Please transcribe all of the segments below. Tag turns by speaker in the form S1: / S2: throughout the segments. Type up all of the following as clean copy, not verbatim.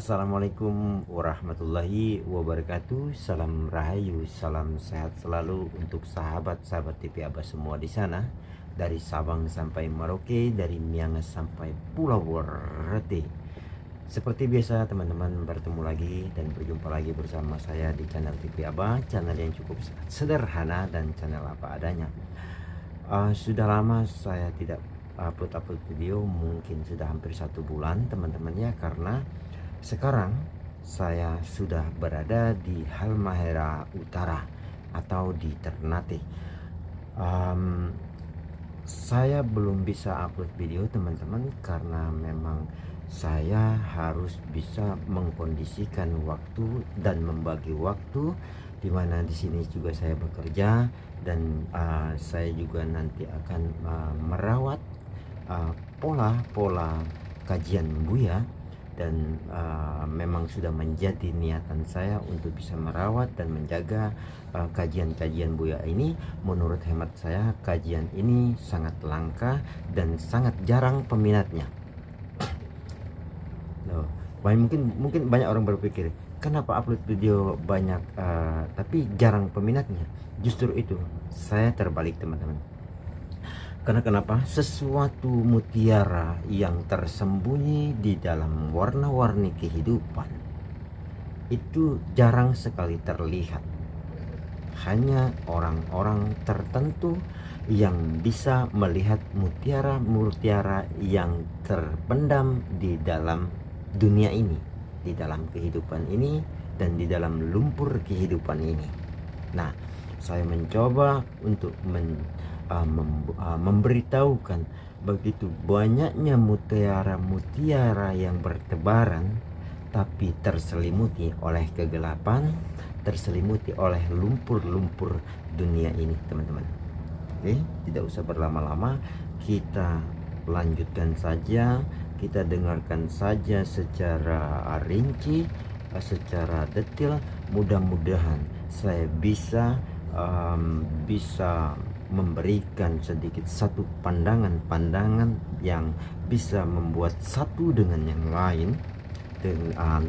S1: Assalamualaikum warahmatullahi wabarakatuh. Salam rahayu, salam sehat selalu untuk sahabat-sahabat TV Abah semua di sana. Dari Sabang sampai Merauke, dari Miangas sampai Pulau Borte. Seperti biasa teman-teman, bertemu lagi dan berjumpa lagi bersama saya di channel TV Abah, channel yang cukup sederhana dan channel apa adanya. Sudah lama saya tidak upload video, mungkin sudah hampir 1 bulan teman-teman ya, karena sekarang saya sudah berada di Halmahera Utara atau di Ternate. Saya belum bisa upload video teman-teman karena memang saya harus bisa mengkondisikan waktu dan membagi waktu, dimana di sini juga saya bekerja dan saya juga nanti akan merawat pola-pola kajian Buya. Dan memang sudah menjadi niatan saya untuk bisa merawat dan menjaga kajian-kajian Buya ini. Menurut hemat saya, kajian ini sangat langka dan sangat jarang peminatnya. Mungkin banyak orang berpikir, kenapa upload video banyak tapi jarang peminatnya? Justru itu, saya terbalik teman-teman. Karena kenapa? Sesuatu mutiara yang tersembunyi di dalam warna-warni kehidupan itu jarang sekali terlihat. Hanya orang-orang tertentu yang bisa melihat mutiara-mutiara yang terpendam di dalam dunia ini, di dalam kehidupan ini, dan di dalam lumpur kehidupan ini. Nah, saya mencoba untuk memberitahukan begitu banyaknya mutiara-mutiara yang bertebaran, tapi terselimuti oleh kegelapan, terselimuti oleh lumpur-lumpur dunia ini teman-teman. Oke, tidak usah berlama-lama, kita lanjutkan saja, kita dengarkan saja secara rinci, secara detail. Mudah-mudahan saya bisa memberikan sedikit satu pandangan yang bisa membuat satu dengan yang lain,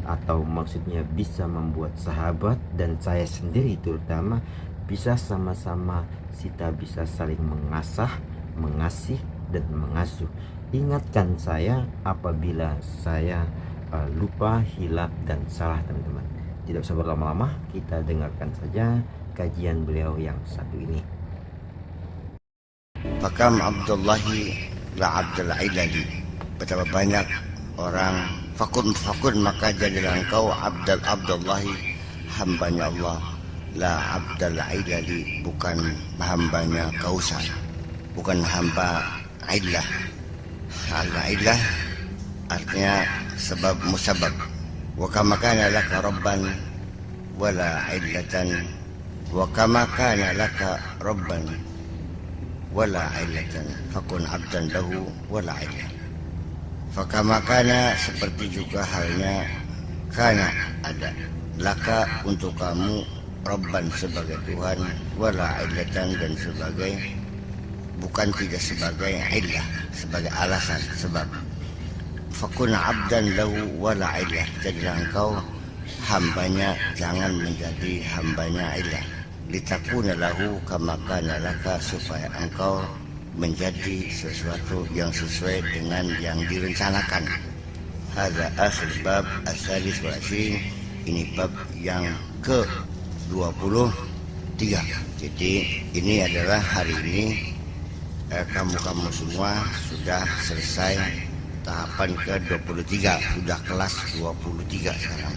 S1: atau maksudnya bisa membuat sahabat dan saya sendiri terutama bisa sama-sama kita bisa saling mengasah, mengasih, dan mengasuh. Ingatkan saya apabila saya lupa, hilaf, dan salah teman-teman. Tidak usah berlama-lama, kita dengarkan saja kajian beliau yang satu ini.
S2: Fakam Abdullahi la Abdul Ilali. Betapa banyak orang fakun maka jadilah engkau Abdullahi, hambanya Allah, la Abdul Ilali, bukan hambanya Kausar, bukan hamba illah. Al-illah artinya sebab musabab. Wa kama kana laka rabban wala illatan, wa kama kana laka rabban wala illatan fakun abdan lahu wala illah. Fakama kana, seperti juga halnya kana ada, laka untuk kamu, rabban sebagai Tuhan, wala illatan dan sebagai, bukan tidak sebagai illah, sebagai alasan sebab. Fakun abdan lahu wala illah, jadilah engkau hambanya, jangan menjadi hambanya illah. Litakuna lahu kama kana laka, supaya engkau menjadi sesuatu yang sesuai dengan yang direncanakan. Hadza akhir bab as-salis wa asyin, ini bab yang ke-23. Jadi ini adalah hari ini kamu semua sudah selesai tahapan ke-23, sudah kelas 23 sekarang.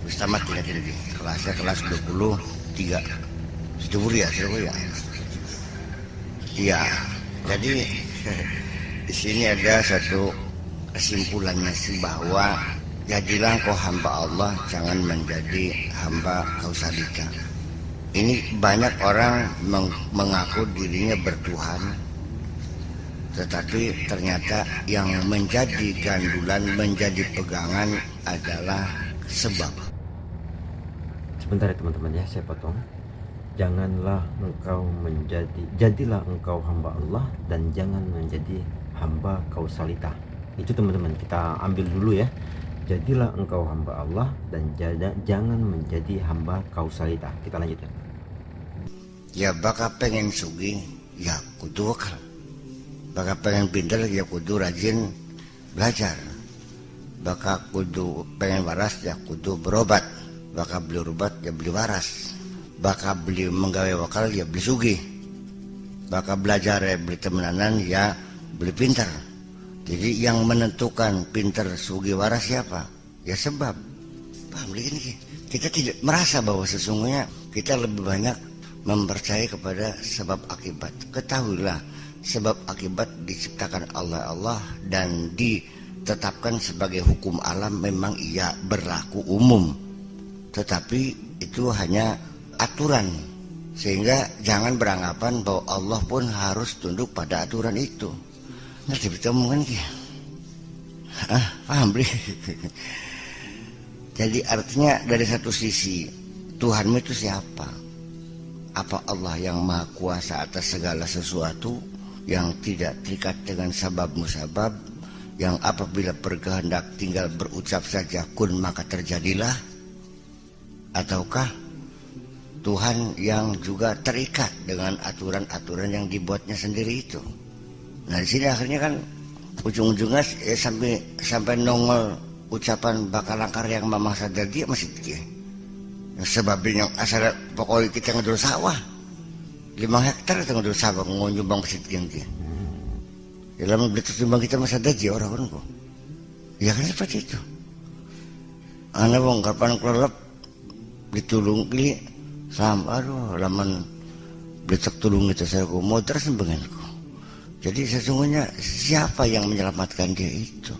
S2: Terus tamat ini kelasnya kelas 23. Sudah ya. Iya. Jadi di sini ada satu kesimpulannya sih, bahwa jadilah kau hamba Allah, jangan menjadi hamba kausalika. Ini banyak orang mengaku dirinya bertuhan, tetapi ternyata yang menjadi gandulan, menjadi pegangan adalah sebab.
S1: Sebentar ya teman-teman ya, saya potong. Jadilah engkau hamba Allah dan jangan menjadi hamba kausalita. Itu teman-teman, kita ambil dulu ya. Jadilah engkau hamba Allah dan jangan menjadi hamba kausalita. Kita lanjutkan.
S2: Ya baka pengen sugih, ya kudu wakal. Baka pengen pintar, ya kudu rajin belajar. Baka kudu pengen waras, ya kudu berobat. Baka beli obat, ya beli waras. Baka beli menggawe wakal, ya beli sugih. Baka belajar, ya beli temenanan, ya beli pintar. Jadi yang menentukan pintar sugih waras siapa? Ya sebab. Paham begini? Kita tidak merasa bahwa sesungguhnya kita lebih banyak mempercayai kepada sebab akibat. Ketahuilah, sebab akibat diciptakan Allah dan ditetapkan sebagai hukum alam, memang ia berlaku umum. Tetapi itu hanya aturan. Sehingga jangan beranggapan bahwa Allah pun harus tunduk pada aturan itu. Ngerti betul omongan dia? Paham beli? Jadi artinya dari satu sisi Tuhanmu itu siapa? Apa Allah yang maha kuasa atas segala sesuatu, yang tidak terikat dengan sabab musabab, yang apabila berkehendak tinggal berucap saja kun maka terjadilah? Ataukah Tuhan yang juga terikat dengan aturan-aturan yang dibuatnya sendiri itu? Nah di sini akhirnya kan ujung-ujungnya sampai nongol ucapan bakal langkar yang mamah sadar dia masih dia. Sebabnya yang asal pokoknya kita ngedul sawah 5 hektar kita ngedul sawah nyumbang masjid dia. Dalam beli timbang kita masa daji orang kok. Ya kan seperti itu. Anak wong kapan kelelep ditulung ini sama aduh laman beli tulung itu saya ku mau terus sembenganku. Jadi sesungguhnya siapa yang menyelamatkan dia itu?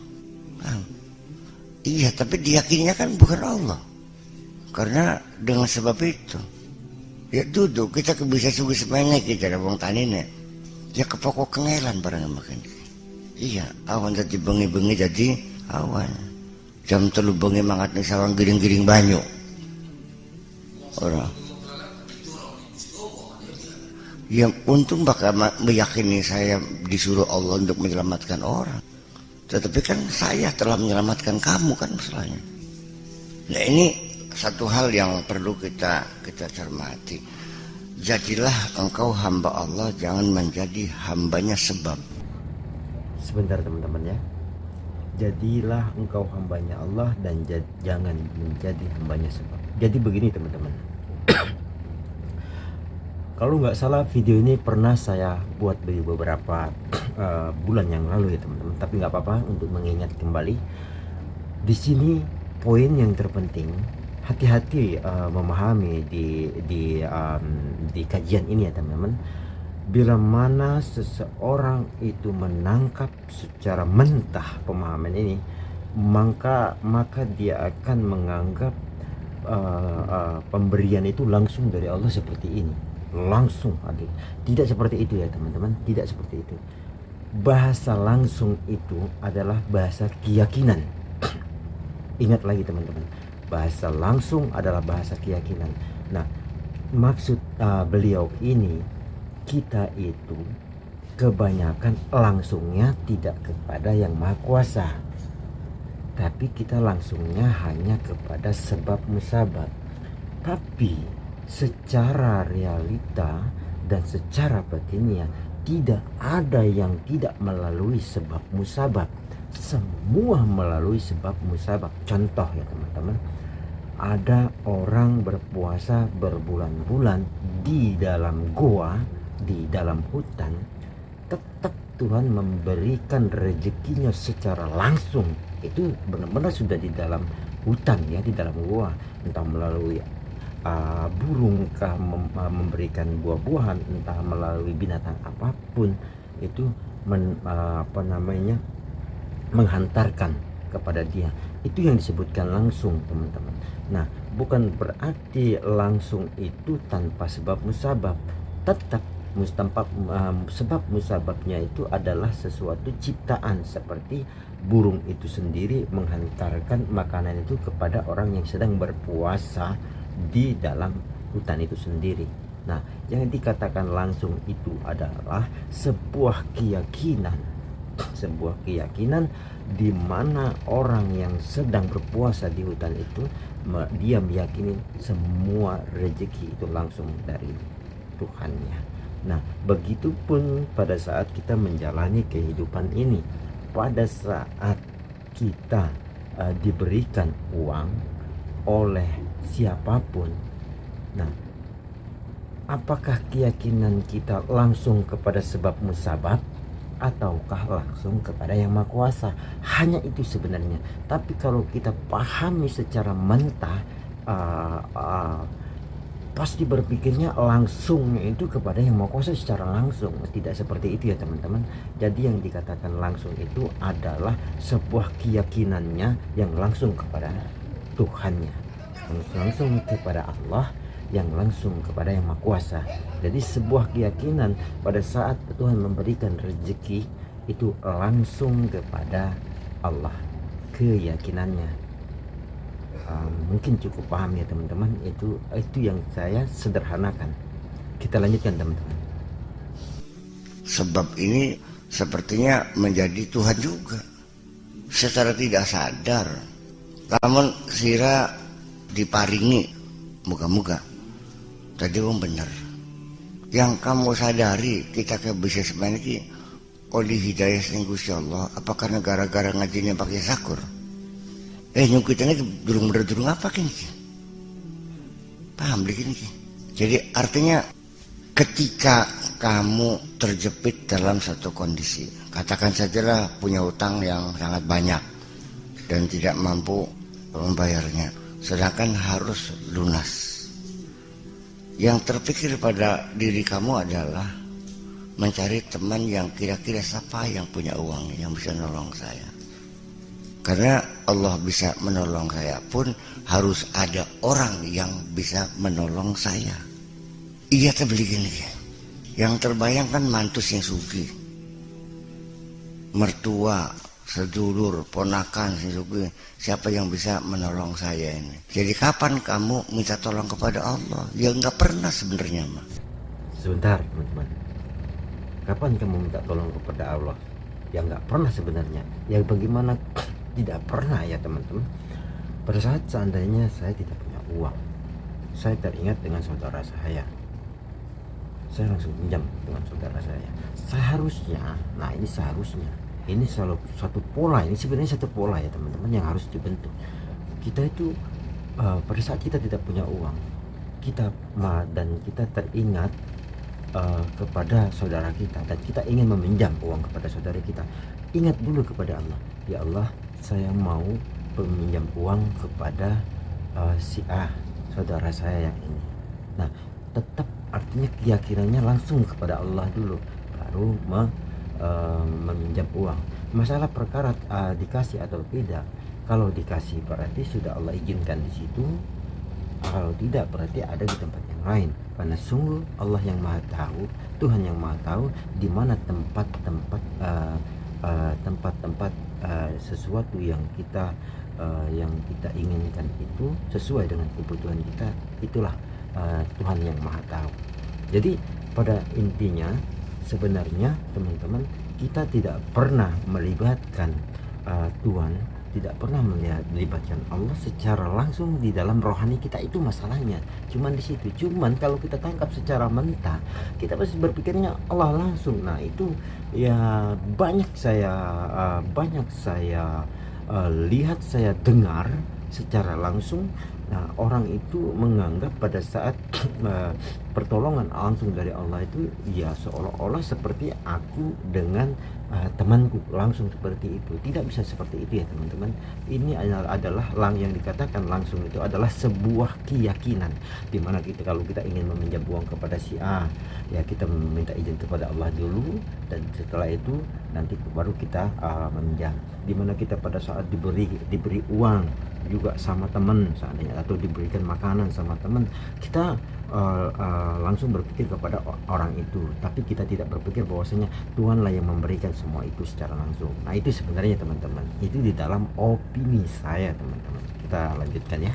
S2: Iya, tapi diyakininya kan bukan Allah. Karena dengan sebab itu, ya duduk kita bisa sungguh semenek kita ada wong tanine. Ya kepokok kengelan barang makan. Iya, awan jadi bengi-bengi jadi awan. Jam 3 bengi mangat nih sawang giring-giring banyu. Orang. Ya untung bakal meyakini saya disuruh Allah untuk menyelamatkan orang. Tetapi kan saya telah menyelamatkan kamu kan masalahnya. Nah ini satu hal yang perlu kita cermati. Jadilah engkau hamba Allah, jangan menjadi hambanya sebab.
S1: Sebentar teman-teman ya. Jadilah engkau hambanya Allah dan jangan menjadi hambanya sebab. Jadi begini teman-teman. Kalau nggak salah video ini pernah saya buat beberapa bulan yang lalu ya teman-teman. Tapi nggak apa-apa untuk mengingat kembali. Di sini poin yang terpenting, hati-hati memahami di kajian ini ya teman-teman. Bila mana seseorang itu menangkap secara mentah pemahaman ini, maka dia akan menganggap pemberian itu langsung dari Allah seperti ini. Langsung hadir. Tidak seperti itu ya teman-teman, tidak seperti itu. Bahasa langsung itu adalah bahasa keyakinan. Ingat lagi teman-teman, bahasa langsung adalah bahasa keyakinan. Nah, maksud beliau ini, kita itu kebanyakan langsungnya tidak kepada yang maha kuasa, tapi kita langsungnya hanya kepada sebab musabab. Tapi secara realita dan secara batinnya tidak ada yang tidak melalui sebab musabab. Semua melalui sebab musabab. Contoh ya teman-teman, ada orang berpuasa berbulan-bulan di dalam goa, di dalam hutan, tetap Tuhan memberikan rezekinya secara langsung. Itu benar-benar sudah di dalam hutan ya, di dalam goa, entah melalui burungkah memberikan buah-buahan, entah melalui binatang apapun, itu menghantarkan kepada dia. Itu yang disebutkan langsung teman-teman. Nah, bukan berarti langsung itu tanpa sebab musabab. Tetap sebab musababnya itu adalah sesuatu ciptaan, seperti burung itu sendiri menghantarkan makanan itu kepada orang yang sedang berpuasa di dalam hutan itu sendiri. Nah, yang dikatakan langsung itu adalah sebuah keyakinan sebuah keyakinan di mana orang yang sedang berpuasa di hutan itu dia meyakini semua rezeki itu langsung dari Tuhannya. Nah, begitupun pada saat kita menjalani kehidupan ini, pada saat kita diberikan uang oleh siapapun, nah, apakah keyakinan kita langsung kepada sebab musabab ataukah langsung kepada yang Maha Kuasa? Hanya itu sebenarnya. Tapi kalau kita pahami secara mentah, pasti berpikirnya langsungnya itu kepada yang Maha Kuasa secara langsung. Tidak seperti itu ya teman-teman. Jadi yang dikatakan langsung itu adalah sebuah keyakinannya yang langsung kepada Tuhannya, langsung kepada Allah, yang langsung kepada yang Maha Kuasa. Jadi sebuah keyakinan pada saat Tuhan memberikan rezeki itu langsung kepada Allah, keyakinannya. Mungkin cukup paham ya teman-teman. Itu yang saya sederhanakan. Kita lanjutkan teman-teman.
S2: Sebab ini sepertinya menjadi Tuhan juga secara tidak sadar. Namun sira diparingi muka-muka tadi wong bener. Yang kamu sadari kita ke bisa sebenarnya oleh hidayah sing Gusti Allah. Apakah gara-gara ngajinya pakai sakur? Nyukitnya durung apa kini? Paham begini? Jadi artinya ketika kamu terjepit dalam satu kondisi, katakan sajalah punya utang yang sangat banyak dan tidak mampu membayarnya, sedangkan harus lunas. Yang terpikir pada diri kamu adalah mencari teman yang kira-kira siapa yang punya uang yang bisa nolong saya. Karena Allah bisa menolong saya pun harus ada orang yang bisa menolong saya. Iya beli gini. Yang terbayang kan mantu sing sugi, mertua, sedulur, ponakan sing sugi. Siapa yang bisa menolong saya ini? Jadi kapan kamu minta tolong kepada Allah? Ya nggak pernah sebenarnya mah.
S1: Sebentar teman-teman. Kapan kamu minta tolong kepada Allah? Ya nggak pernah sebenarnya. Ya bagaimana tidak pernah ya teman-teman. Pada saat seandainya saya tidak punya uang, saya teringat dengan saudara saya langsung pinjam dengan saudara saya. Seharusnya, nah ini seharusnya, ini selalu satu pola, ini sebenarnya satu pola ya teman-teman yang harus dibentuk. Kita itu pada saat kita tidak punya uang, kita teringat kepada saudara kita dan kita ingin meminjam uang kepada saudara kita, ingat dulu kepada Allah. Ya Allah, saya mau meminjam uang kepada si A, saudara saya yang ini. Nah, tetap artinya keyakinannya langsung kepada Allah dulu, baru meminjam uang. Masalah perkara dikasih atau tidak, kalau dikasih berarti sudah Allah izinkan di situ, kalau tidak berarti ada di tempat yang lain. Karena sungguh Allah yang Maha Tahu, Tuhan yang Maha Tahu di mana tempat-tempat sesuatu yang kita inginkan itu sesuai dengan kebutuhan kita, itulah Tuhan yang Maha Tahu. Jadi pada intinya sebenarnya teman-teman, kita tidak pernah melibatkan Tuhan, tidak pernah melibatkan Allah secara langsung di dalam rohani kita, itu masalahnya. Cuman di situ. Cuman kalau kita tangkap secara mentah, kita pasti berpikirnya Allah langsung. Nah itu ya banyak saya lihat, saya dengar secara langsung. Nah, orang itu menganggap pada saat pertolongan langsung dari Allah itu ya seolah-olah seperti aku dengan temanku, langsung seperti itu. Tidak bisa seperti itu ya teman-teman. Ini adalah yang dikatakan langsung itu adalah sebuah keyakinan, dimana kalau kita ingin meminjam uang kepada si A, ya kita meminta izin kepada Allah dulu, dan setelah itu nanti baru kita meminjam. Dimana kita pada saat diberi uang juga sama teman seandainya, atau diberikan makanan sama teman, kita langsung berpikir kepada orang itu, tapi kita tidak berpikir bahwasanya Tuhanlah yang memberikan semua itu secara langsung. Nah itu sebenarnya teman-teman, itu di dalam opini saya teman-teman. Kita lanjutkan ya.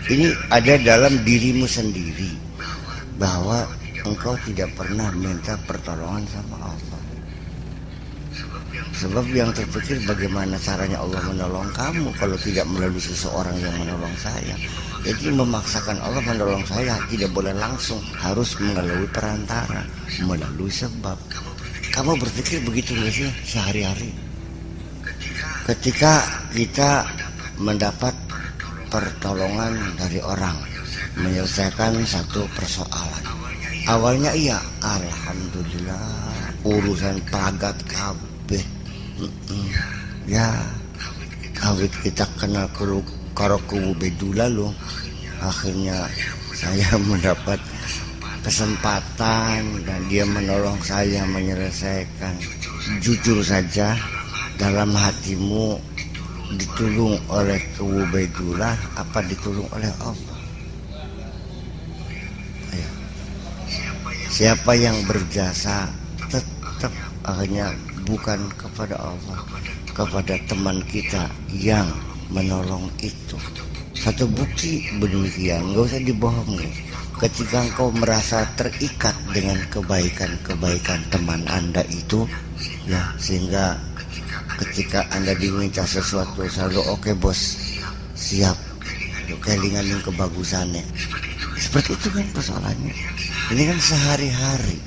S2: Ini ada dalam dirimu sendiri bahwa engkau tidak pernah minta pertolongan sama Allah. Sebab yang terpikir bagaimana caranya Allah menolong kamu kalau tidak melalui seseorang yang menolong saya. Jadi memaksakan Allah menolong saya tidak boleh langsung, harus melalui perantara, melalui sebab. Kamu berpikir begitu nggak sih sehari-hari? Ketika kita mendapat pertolongan dari orang, menyelesaikan satu persoalan. Awalnya iya, alhamdulillah, urusan pagat kabeh. Ya, kawit kita kenal karo kubu bedula loh. Akhirnya saya mendapat kesempatan dan dia menolong saya menyelesaikan. Jujur saja, dalam hatimu ditolong oleh kubu bedula apa ditolong oleh Allah? Ayo. Siapa yang berjasa tetap akhirnya bukan kepada Allah, kepada teman kita yang menolong itu. Satu bukti demikian, gak usah dibohongi. Ketika engkau merasa terikat dengan kebaikan-kebaikan teman Anda itu, ya, sehingga ketika Anda diminta sesuatu selalu oke bos, siap, kelingan yang kebagusannya. Seperti itu kan persoalannya. Ini kan sehari-hari,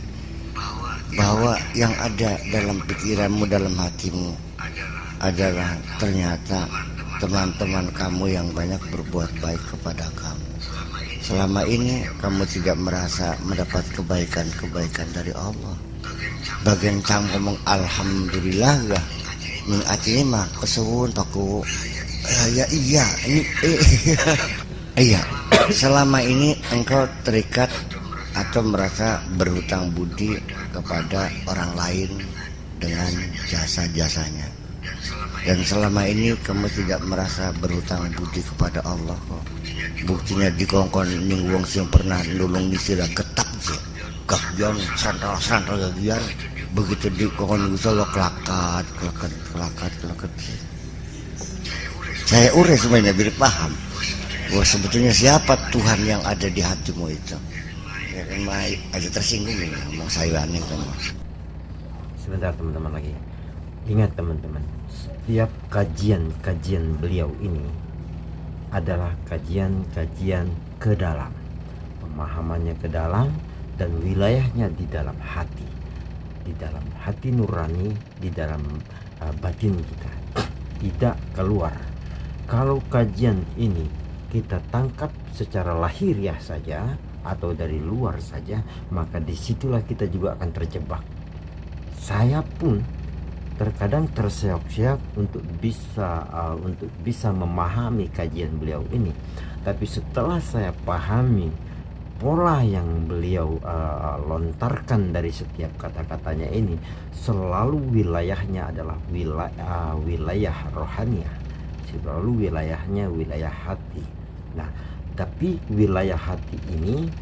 S2: bahwa yang ada dalam pikiranmu, dalam hatimu adalah ternyata teman-teman kamu yang banyak berbuat baik kepada kamu. Selama ini kamu tidak merasa mendapat kebaikan-kebaikan dari Allah. Bagian kamu ngomong alhamdulillah gak? Ning ini mah kesuwun paku. Ya iya, ini iya. Selama ini engkau terikat atau merasa berhutang budi kepada orang lain dengan jasa-jasanya. Dan selama ini kamu tidak merasa berhutang budi kepada Allah kok. Buktinya dikongkon ning wong sing pernah nulung disira getap sih. Gagian santral gagian begitu dikongkon Gusti Allah kelakat. Saya urus semuanya biar paham. Wah, sebetulnya siapa Tuhan yang ada di hatimu itu? Ya kan aja tersinggung ini ngomong saya aneh kamu.
S1: Sebentar teman-teman lagi. Ingat teman-teman, setiap kajian beliau ini adalah kajian ke dalam. Pemahamannya ke dalam dan wilayahnya di dalam hati. Di dalam hati nurani, di dalam batin kita. Tidak keluar. Kalau kajian ini kita tangkap secara lahiriah saja atau dari luar saja, maka disitulah kita juga akan terjebak. Saya pun terkadang terseok-seok untuk bisa memahami kajian beliau ini, tapi setelah saya pahami pola yang beliau lontarkan dari setiap kata-katanya ini, selalu wilayahnya adalah wilayah rohaniah, selalu wilayahnya wilayah hati. Nah, tapi wilayah hati ini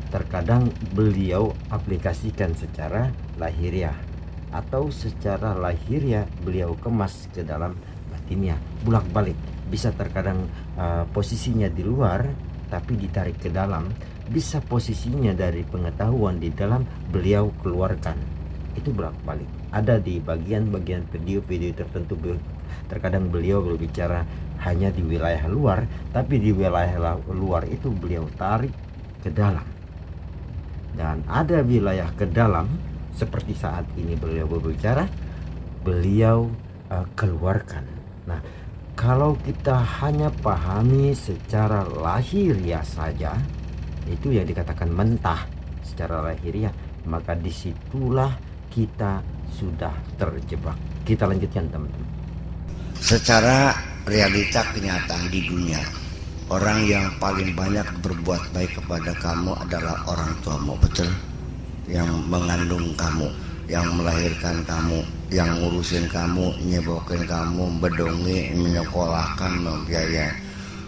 S1: terkadang beliau aplikasikan secara lahiriah, atau secara lahiriah beliau kemas ke dalam batinnya, bolak-balik. Bisa terkadang posisinya di luar tapi ditarik ke dalam, bisa posisinya dari pengetahuan di dalam beliau keluarkan. Itu bolak-balik. Ada di bagian-bagian video-video tertentu terkadang beliau berbicara hanya di wilayah luar, tapi di wilayah luar itu beliau tarik ke dalam. Dan ada wilayah ke dalam seperti saat ini beliau berbicara, beliau keluarkan. Nah, kalau kita hanya pahami secara lahiriah saja, itu yang dikatakan mentah secara lahiriah, maka disitulah kita sudah terjebak. Kita lanjutkan teman-teman.
S2: Secara realita kenyataan di dunia, orang yang paling banyak berbuat baik kepada kamu adalah orang tuamu, betul? Yang mengandung kamu, yang melahirkan kamu, yang ngurusin kamu, nyebokin kamu, bedongi, menyekolahkan, membiayai.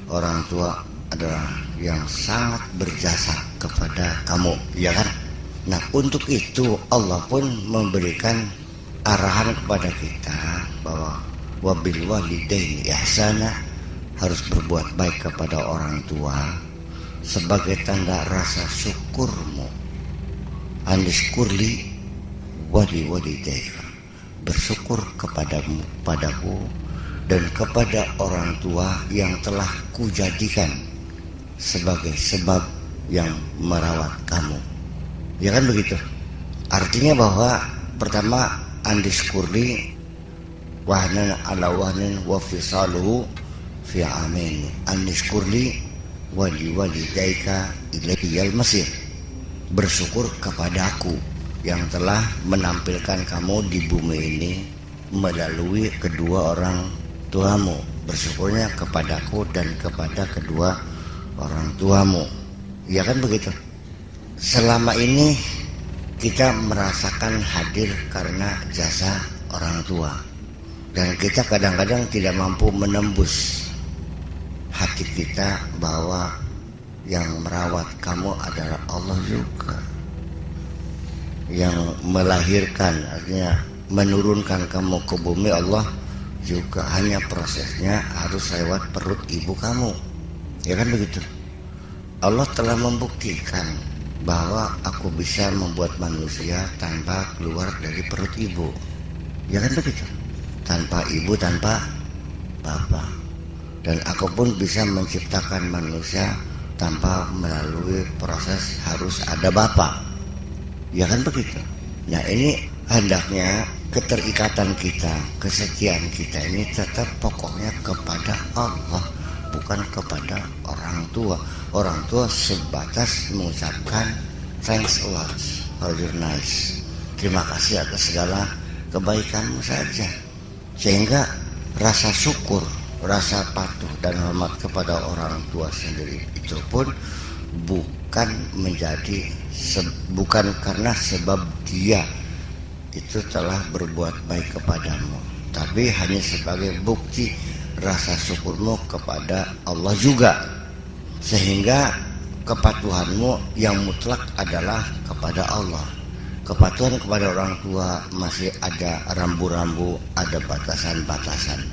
S2: Orang tua adalah yang sangat berjasa kepada kamu, ya kan? Nah, untuk itu Allah pun memberikan arahan kepada kita bahwa wabil walidaini ihsana, harus berbuat baik kepada orang tua sebagai tanda rasa syukurmu. Anishkurli wali walidaika, bersyukur padaku dan kepada orang tua yang telah kujadikan sebagai sebab yang merawat kamu. Ya kan begitu. Artinya bahwa pertama andiskurli wahnan ala wahnin wa fisaluhu fi amin. Andiskurli walidaika ilaiyal masir. Bersyukur kepadaku yang telah menampilkan kamu di bumi ini melalui kedua orang tuamu. Bersyukurnya kepadaku dan kepada kedua orang tuamu. Ya kan begitu. Selama ini kita merasakan hadir karena jasa orang tua, dan kita kadang-kadang tidak mampu menembus hati kita bahwa yang merawat kamu adalah Allah juga, yang melahirkan, artinya menurunkan kamu ke bumi Allah juga, hanya prosesnya harus lewat perut ibu kamu. Ya kan begitu. Allah telah membuktikan bahwa aku bisa membuat manusia tanpa keluar dari perut ibu. Ya kan begitu. Tanpa ibu, tanpa bapak. Dan aku pun bisa menciptakan manusia tanpa melalui proses harus ada bapak. Ya kan begitu. Nah ini hendaknya keterikatan kita, kesetiaan kita ini tetap pokoknya kepada Allah, bukan kepada orang tua. Orang tua sebatas mengucapkan thanks a lot for your nice. Terima kasih atas segala kebaikanmu saja. Sehingga rasa syukur, rasa patuh dan hormat kepada orang tua sendiri itu pun bukan karena sebab dia itu telah berbuat baik kepadamu, tapi hanya sebagai bukti rasa syukurmu kepada Allah juga. Sehingga kepatuhanmu yang mutlak adalah kepada Allah. Kepatuhan kepada orang tua masih ada rambu-rambu, ada batasan-batasan.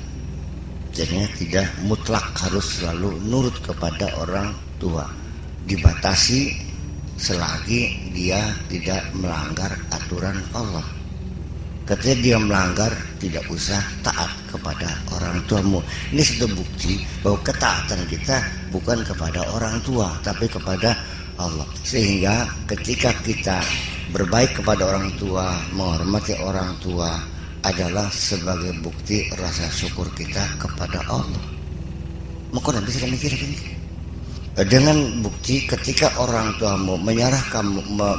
S2: Jadinya tidak mutlak harus selalu nurut kepada orang tua. Dibatasi selagi dia tidak melanggar aturan Allah. Ketika dia melanggar, tidak usah taat kepada orang tuamu. Ini sudah bukti bahwa ketaatan kita bukan kepada orang tua, tapi kepada Allah. Sehingga ketika kita berbaik kepada orang tua, menghormati orang tua, adalah sebagai bukti rasa syukur kita kepada Allah. Maka bisa mikir gini. Dengan bukti ketika orang tuamu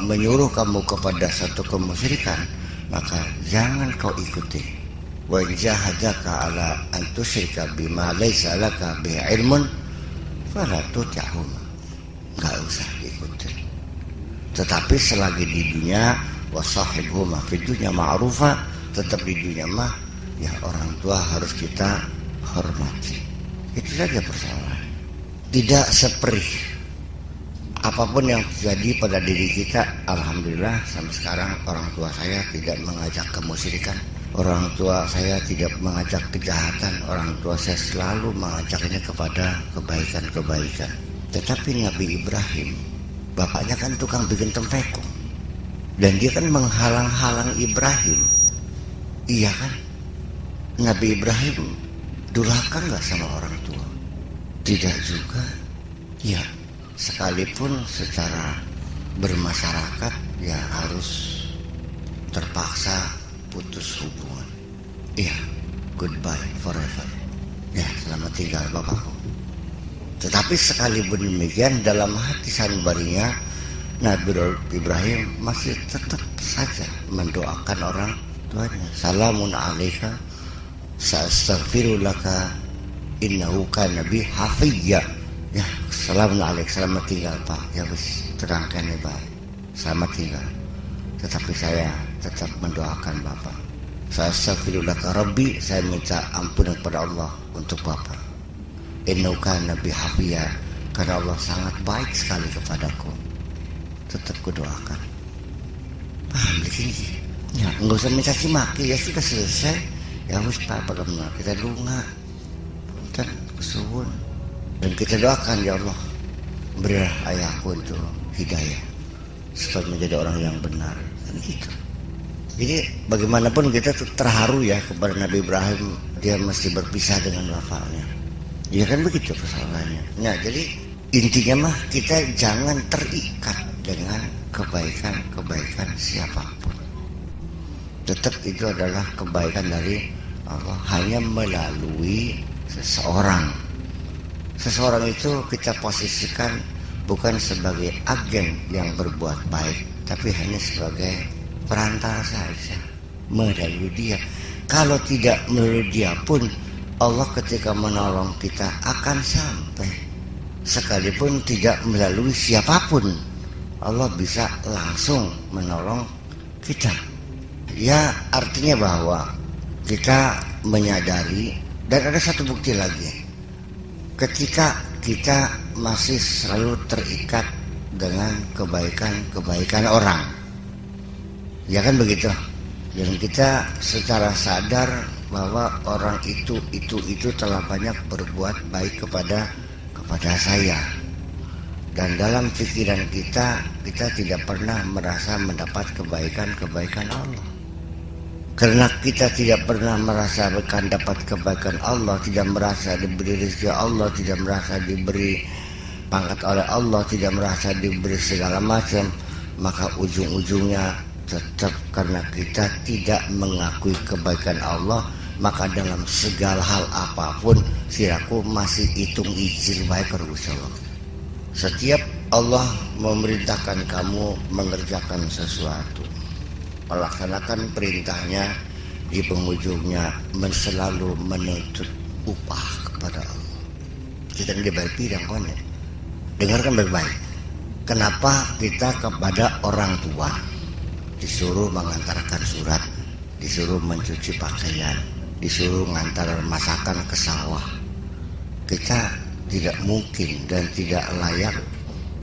S2: menyuruh kamu kepada satu kemusyrikan, maka jangan kau ikuti. Wa jahadaka ala an tusyrika bima laysa laka bihi ilmun fala tuti'huma. Enggak usah ikuti. Tetapi selagi di dunia wasahibhuma fid dunya ma'rufa, tetap di dunia mah ya orang tua harus kita hormati. Itu saja persoalan. Tidak seperih apapun yang terjadi pada diri kita. Alhamdulillah sampai sekarang orang tua saya tidak mengajak kemusyrikan, orang tua saya tidak mengajak kejahatan, orang tua saya selalu mengajaknya kepada kebaikan-kebaikan. Tetapi Nabi Ibrahim, bapaknya kan tukang bikin tempekung, dan dia kan menghalang-halang Ibrahim. Iya kan? Nabi Ibrahim durhaka nggak sama orang tua? Tidak juga. Ya, sekalipun secara bermasyarakat ya harus terpaksa putus hubungan. Iya, goodbye forever. Ya, selamat tinggal bapakku. Tetapi sekalipun demikian, dalam hati sanubarinya Nabi Ibrahim masih tetap saja mendoakan orang tuanya. Salamun alaika sa'astaghfiru laka innahu kana bi hafiyya. Ya, salamun alaik, selamat tinggal Pak. Ya wis, terangkan ya Pak, selamat tinggal. Tetapi saya tetap mendoakan Bapak. Sa'astaghfiru laka Rabbi, saya minta ampun kepada Allah untuk Bapak. Innahu kana bi hafiyya, karena Allah sangat baik sekali kepadaku. Tetap kudoakan. Paham begini? Ya, enggak usah mencaci maki, ya sudah selesai. Ya wis Pak, bagaimana kita lunga. Punten kesuwun. Dan kita doakan, ya Allah, berilah ayahku itu hidayah supaya menjadi orang yang benar. Kan gitu. Jadi bagaimanapun kita terharu ya kepada Nabi Ibrahim, dia mesti berpisah dengan bapaknya. Ya kan begitu persoalannya. Nah jadi intinya mah kita jangan terikat dengan kebaikan siapapun. Tetap itu adalah kebaikan dari Allah, hanya melalui seseorang. Seseorang itu kita posisikan bukan sebagai agen yang berbuat baik, tapi hanya sebagai perantara saja melalui dia. Kalau tidak melalui dia pun Allah ketika menolong kita akan sampai, sekalipun tidak melalui siapapun Allah bisa langsung menolong kita. Ya artinya bahwa kita menyadari, dan ada satu bukti lagi, ketika kita masih selalu terikat dengan kebaikan orang, ya kan begitu. Dan kita secara sadar bahwa orang itu telah banyak berbuat baik kepada saya. Dan dalam pikiran kita tidak pernah merasa mendapat kebaikan Allah. Karena kita tidak pernah merasakan dapat kebaikan Allah, tidak merasa diberi rezeki Allah, tidak merasa diberi pangkat oleh Allah, tidak merasa diberi segala macam, maka ujung-ujungnya tetap karena kita tidak mengakui kebaikan Allah, maka dalam segala hal apapun siraku masih hitung ijir baik kerugian Allah. Setiap Allah memerintahkan kamu mengerjakan sesuatu, melaksanakan perintahnya, di penghujungnya selalu menuntut upah kepada Allah. Kita ini dibayar pidang konek. Dengarkan baik-baik. Kenapa kita kepada orang tua disuruh mengantarkan surat, disuruh mencuci pakaian, disuruh mengantar masakan ke sawah? Kita tidak mungkin dan tidak layak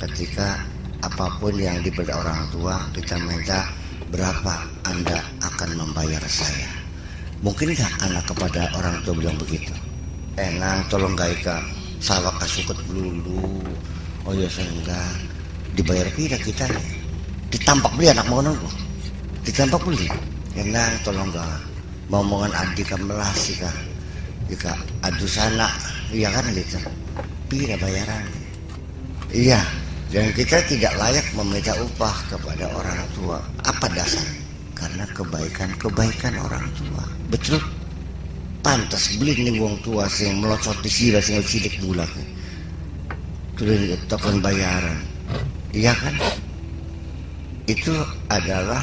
S2: ketika apapun yang diberi orang tua kita minta, berapa Anda akan membayar saya? Mungkinkah anak kepada orang tua bilang begitu? Nang tolong gaika sawah kasukut dulu. Oh ya enggak. Dibayar tidak kita? Ditampak beli anak mau nunggu. Ditampak beli. Nang tolong gak. Momongan adik melasi kah? Jika adu sana, iya kan gitu. Pira bayaran. Iya. Dan kita tidak layak meminta upah kepada orang tua. Apa dasar? Karena kebaikan orang tua. Betul? Pantas beli nih wong tua sing melocot di sira sing sidik bulat. Tulen token bayaran. Iya kan? Itu adalah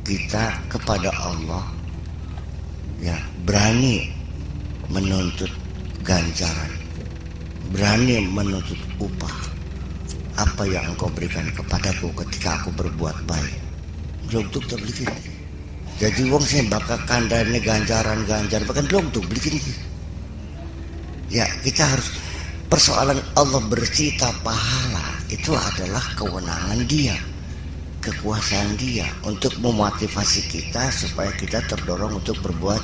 S2: kita kepada Allah ya berani menuntut ganjaran, berani menuntut upah. Apa yang engkau berikan kepadaku ketika aku berbuat baik? Belum tuh terbikin. Jadi wong saya bakal kandane ganjaran bahkan belum tuh bikin. Ya kita harus, persoalan Allah bercerita pahala itu adalah kewenangan Dia, kekuasaan Dia untuk memotivasi kita supaya kita terdorong untuk berbuat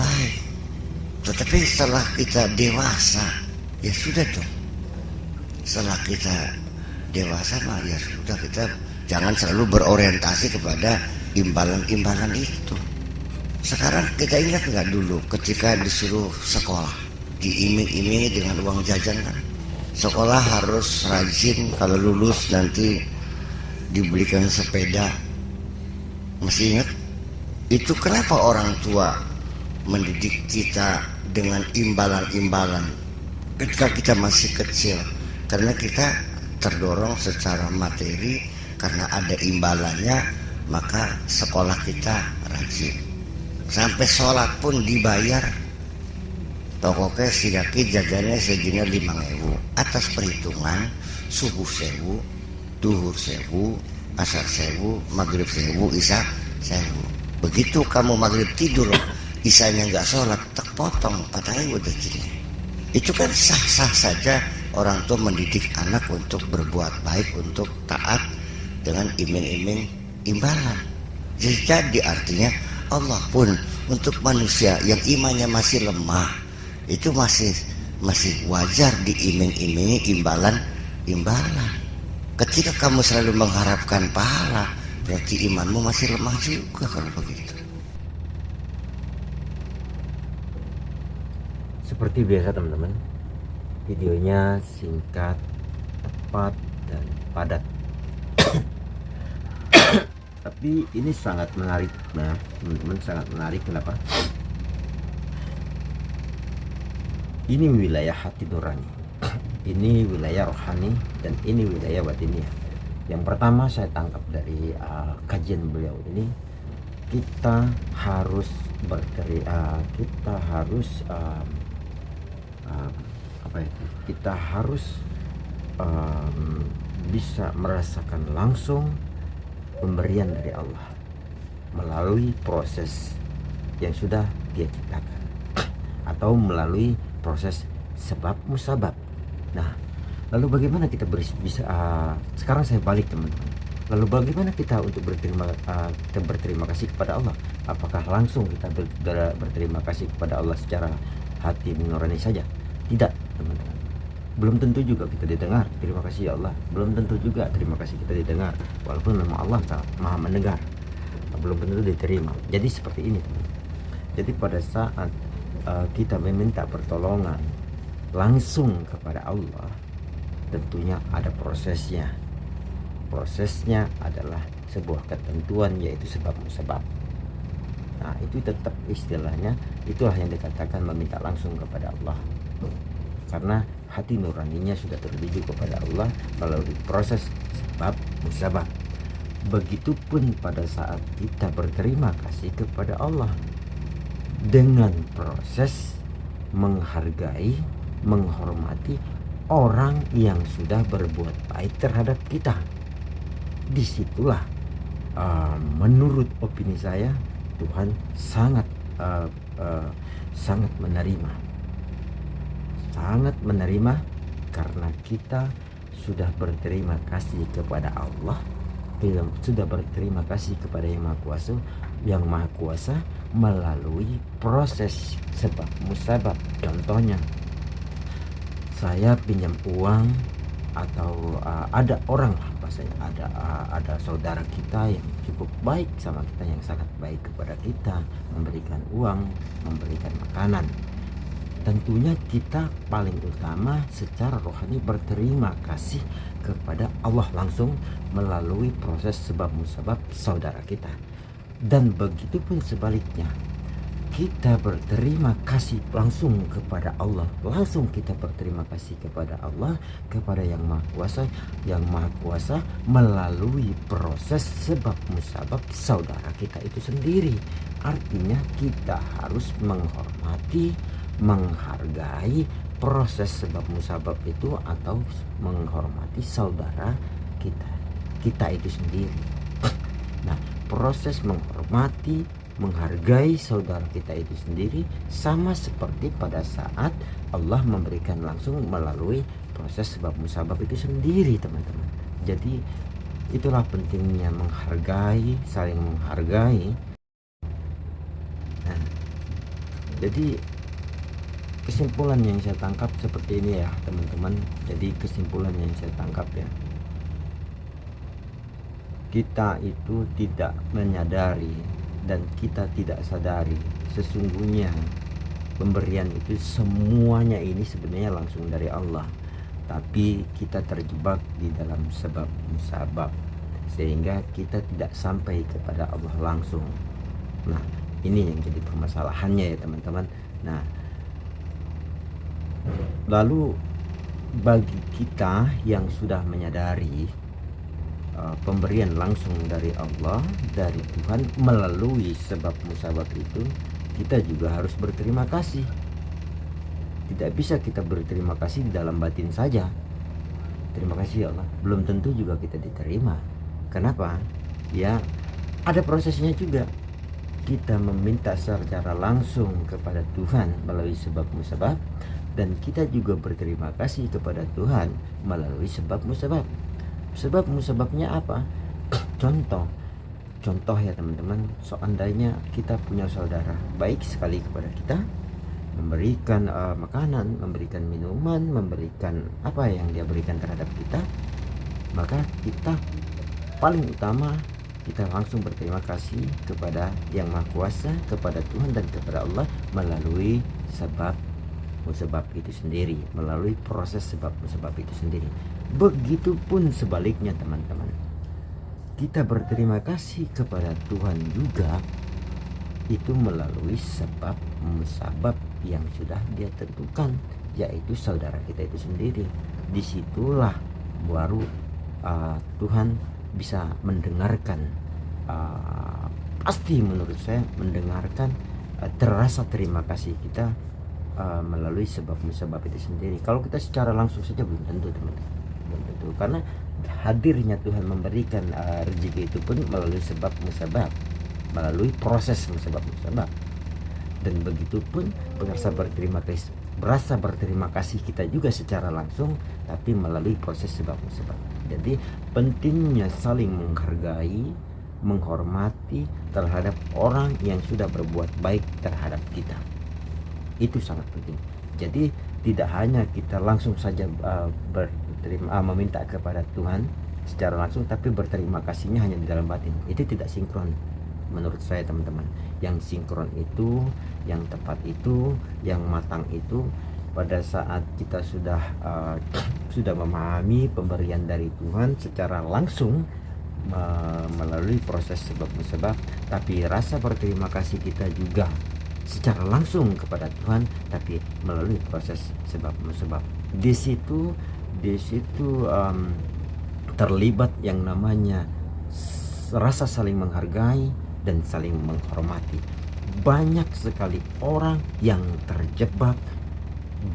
S2: baik. Tetapi setelah kita dewasa, ya sudah dong. Setelah kita dewasa mah ya sudah, kita jangan selalu berorientasi kepada imbalan-imbalan itu. Sekarang kita ingat nggak dulu ketika disuruh sekolah, diiming-imingi dengan uang jajan kan? Sekolah harus rajin, kalau lulus nanti dibelikan sepeda. Masih ingat? Itu kenapa orang tua mendidik kita dengan imbalan-imbalan ketika kita masih kecil? Karena kita terdorong secara materi, karena ada imbalannya, maka sekolah kita rajin. Sampai sholat pun dibayar. Pokoknya sidaki jajannya segini 5.000 atas perhitungan subuh 1.000, duhur 1.000, asar 1.000, maghrib 1.000, isya 1.000. Begitu kamu maghrib tidur, isanya nggak sholat, tak potong 4.000 detiknya. Itu kan sah-sah saja orang tua mendidik anak untuk berbuat baik, untuk taat dengan iming-iming imbalan. Jadi artinya Allah pun untuk manusia yang imannya masih lemah, itu masih wajar diiming-imingi imbalan. Ketika kamu selalu mengharapkan pahala, berarti imanmu masih lemah juga kalau begitu.
S1: Seperti biasa teman-teman, videonya singkat, tepat, dan padat. Tapi ini sangat menarik, nah teman-teman, sangat menarik. Kenapa? Ini wilayah hati nurani, ini wilayah rohani, dan ini wilayah batiniah. Yang pertama saya tangkap dari kajian beliau ini, kita harus kita harus kita harus bisa merasakan langsung pemberian dari Allah melalui proses yang sudah Dia ciptakan, atau melalui proses sebab musabab. Nah, lalu bagaimana kita bisa sekarang saya balik teman-teman. Lalu bagaimana kita untuk berterima kasih kepada Allah? Apakah langsung kita berterima kasih kepada Allah secara hati nurani saja? Tidak, teman-teman. Belum tentu juga kita didengar. Terima kasih ya Allah. Belum tentu juga terima kasih kita didengar, walaupun memang Allah Maha mendengar. Belum tentu diterima. Jadi seperti ini, teman-teman. Jadi pada saat kita meminta pertolongan langsung kepada Allah, tentunya ada prosesnya. Prosesnya adalah sebuah ketentuan, yaitu sebab musabab. Nah, itu tetap istilahnya, itulah yang dikatakan meminta langsung kepada Allah, karena hati nuraninya sudah tertuju kepada Allah melalui proses sebab musabab. Begitupun pada saat kita berterima kasih kepada Allah dengan proses menghargai, menghormati orang yang sudah berbuat baik terhadap kita. Disitulah menurut opini saya, Tuhan sangat menerima karena kita sudah berterima kasih kepada Allah, sudah berterima kasih kepada Yang Maha Kuasa melalui proses sebab musabab. Contohnya, saya pinjam uang, atau ada orang lah bahasanya, ada saudara kita yang cukup baik sama kita, yang sangat baik kepada kita, memberikan uang, memberikan makanan. Tentunya kita paling utama secara rohani berterima kasih kepada Allah langsung melalui proses sebab musabab saudara kita. Dan begitu pun sebaliknya, kita berterima kasih langsung kepada Allah, langsung kita berterima kasih kepada Allah, kepada Yang Maha Kuasa melalui proses sebab musabab saudara kita itu sendiri. Artinya kita harus menghormati, menghargai proses sebab musabab itu, atau menghormati saudara kita itu sendiri. Nah, proses menghormati, menghargai saudara kita itu sendiri sama seperti pada saat Allah memberikan langsung melalui proses sebab musabab itu sendiri, teman-teman. Jadi itulah pentingnya menghargai, saling menghargai. Nah, jadi kesimpulan yang saya tangkap seperti ini ya, teman-teman. Jadi kesimpulan yang saya tangkap ya, kita itu tidak menyadari dan kita tidak sadari sesungguhnya pemberian itu semuanya ini sebenarnya langsung dari Allah, tapi kita terjebak di dalam sebab musabab sehingga kita tidak sampai kepada Allah langsung. Nah, ini yang jadi permasalahannya ya, teman-teman. Nah, lalu bagi kita yang sudah menyadari pemberian langsung dari Allah, dari Tuhan melalui sebab musabab itu, kita juga harus berterima kasih. Tidak bisa kita berterima kasih di dalam batin saja. Terima kasih ya Allah, belum tentu juga kita diterima. Kenapa? Ya, ada prosesnya juga. Kita meminta secara langsung kepada Tuhan melalui sebab musabab, dan kita juga berterima kasih kepada Tuhan melalui sebab musabab. Sebab musababnya apa? Contoh ya teman-teman, seandainya kita punya saudara baik sekali kepada kita, memberikan makanan, memberikan minuman, memberikan apa yang dia berikan terhadap kita, maka kita paling utama kita langsung berterima kasih kepada Yang Maha Kuasa, kepada Tuhan dan kepada Allah melalui sebab musabab itu sendiri, melalui proses sebab musabab itu sendiri. Begitupun sebaliknya teman-teman, kita berterima kasih kepada Tuhan juga itu melalui sebab musabab yang sudah Dia tentukan, yaitu saudara kita itu sendiri. Disitulah baru Tuhan bisa mendengarkan, pasti menurut saya mendengarkan, terasa terima kasih kita melalui sebab musabab itu sendiri. Kalau kita secara langsung saja belum tentu teman-teman, belum tentu, karena hadirnya Tuhan memberikan rezeki itu pun melalui sebab musabab, melalui proses musabab. Dan begitu pun berasa berterima kasih kita juga secara langsung, tapi melalui proses sebab musabab. Jadi pentingnya saling menghargai, menghormati terhadap orang yang sudah berbuat baik terhadap kita. Itu sangat penting. Jadi tidak hanya kita langsung saja meminta kepada Tuhan secara langsung, tapi berterima kasihnya hanya di dalam batin. Itu tidak sinkron menurut saya teman-teman. Yang sinkron itu, yang tepat itu, yang matang itu pada saat kita sudah memahami pemberian dari Tuhan secara langsung melalui proses sebab musabab, tapi rasa berterima kasih kita juga secara langsung kepada Tuhan, tapi melalui proses sebab musabab. Di situ terlibat yang namanya rasa saling menghargai dan saling menghormati. Banyak sekali orang yang terjebak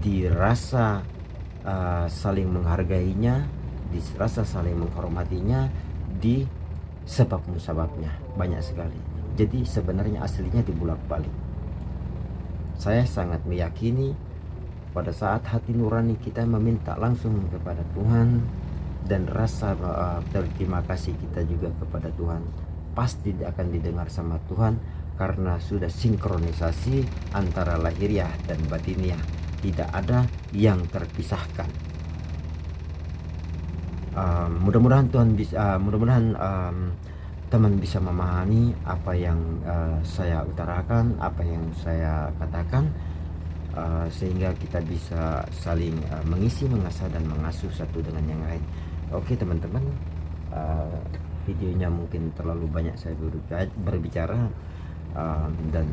S1: di rasa saling menghargainya, di rasa saling menghormatinya, di sebab musababnya banyak sekali. Jadi sebenarnya aslinya dibulak-balik. Saya sangat meyakini pada saat hati nurani kita meminta langsung kepada Tuhan dan rasa berterima kasih kita juga kepada Tuhan, pasti akan didengar sama Tuhan, karena sudah sinkronisasi antara lahiriah dan batiniah, tidak ada yang terpisahkan. Mudah-mudahan teman bisa memahami apa yang saya utarakan, apa yang saya katakan, sehingga kita bisa saling mengisi, mengasah dan mengasuh satu dengan yang lain. Oke teman-teman, videonya mungkin terlalu banyak saya berbicara, dan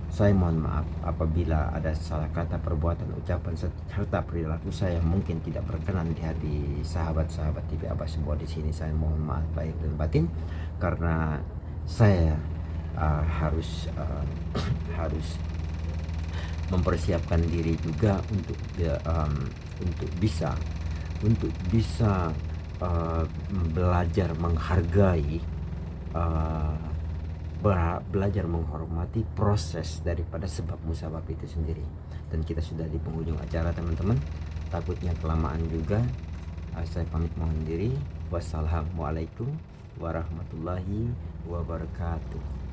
S1: saya mohon maaf apabila ada salah kata, perbuatan, ucapan serta perilaku saya mungkin tidak berkenan di hati sahabat-sahabat TV Abah semua di sini. Saya mohon maaf lahir dan batin, karena saya harus mempersiapkan diri juga untuk bisa belajar menghargai, belajar menghormati proses daripada sebab musabab itu sendiri. Dan kita sudah di penghujung acara teman-teman, takutnya kelamaan juga. Saya pamit mohon diri. Wassalamualaikum warahmatullahi wabarakatuh.